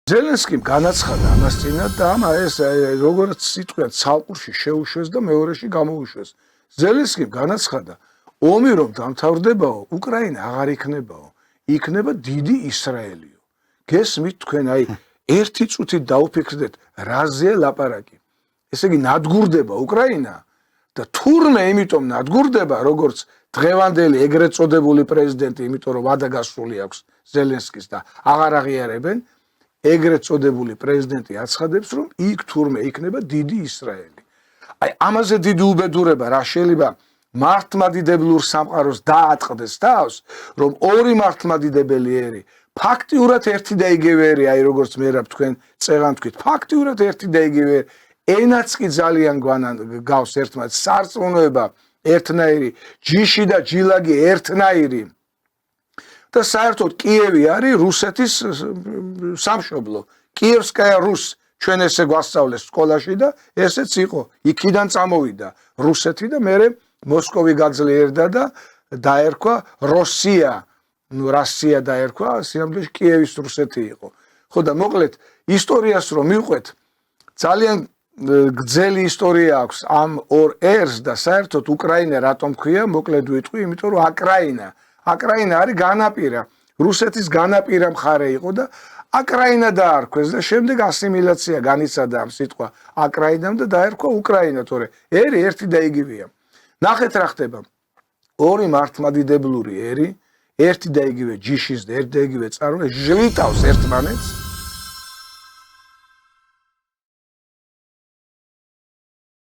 ზელენსკიმ განაცხადა ამას წინათ და ამ ეს როგორც სიტყვიან ცალყურში შეუშვეს და მეორეში გამოუშვეს. ზელენსკიმ განაცხადა, ომი რომ დამთავრდებაო, უკრაინა აღარ იქნებაო, იქნება დიდი ისრაელიო. გესმით თქვენ აი ერთი წუთით დაუფიქრდეთ რაზეა ლაპარაკი. ესე იგი ნადგურდება უკრაინა და თურმე იმიტომ ნადგურდება, როგორც დღევანდელი ეგრეთ წოდებული პრეზიდენტი, იმიტომ რომ ვადა გასული აქვს ზელენსკის და აღარ აღიარებენ, ეგრეთ წოდებული პრეზიდენტი აცხადებს, რომ იქ თურმე იქნება დიდი ისრაელი. აი ამაზე დიდი უბედურება რა შეიძლება მართლმადიდებლურ სამყაროს დაატყდეს თავს, რომ ორი მართლმადიდებელი ერი ფაქტიურად ერთი და იგივე ერი, აი როგორც მე რა თქვენ წეღან თქვით, ფაქტიურად ერთი და იგივე ენაც კი ძალიან გავს ერთმანეთს, სარწმუნოება ერთნაირი, ჯიში და ჯილაგი ერთნაირი. და საერთოდ კიევი არის რუსეთის სამშობლო. კიევსკაია რუს ჩვენ ესე გვასწავლეს სკოლაში და ესეც იყო. იქიდან წამოვიდა რუსეთი და მერე მოსკოვი გაძლიერდა და დაერქვა რუსია. რუსია დაერქვა, სიამბლეში კიევის რუსეთი იყო. ხო და მოკლედ ისტორიას რომ მივყვეთ, ძალიან გრძელი ისტორია აქვს ამ ორ ერს და საერთოდ უკრაინა რატომ ქვია, მოკლედ ვიტყვი, იმიტომ რომ აკრაინა არის განაპირა, რუსეთის განაპირა მხარე იყო და აკრაინა დაარქვეს და შემდეგ ასიმილაცია განიცადა ამ სიტყვა აკრაინამ და დაერქვა უკრაინა, თორე ერი ერთი და იგივეა. ნახეთ რა ხდება. ორი მართლმადიდებლური ერი, ერთი და იგივე ჯიშის და ერთი და იგივე წარმოება ჟვიტავს ერთმანეთს.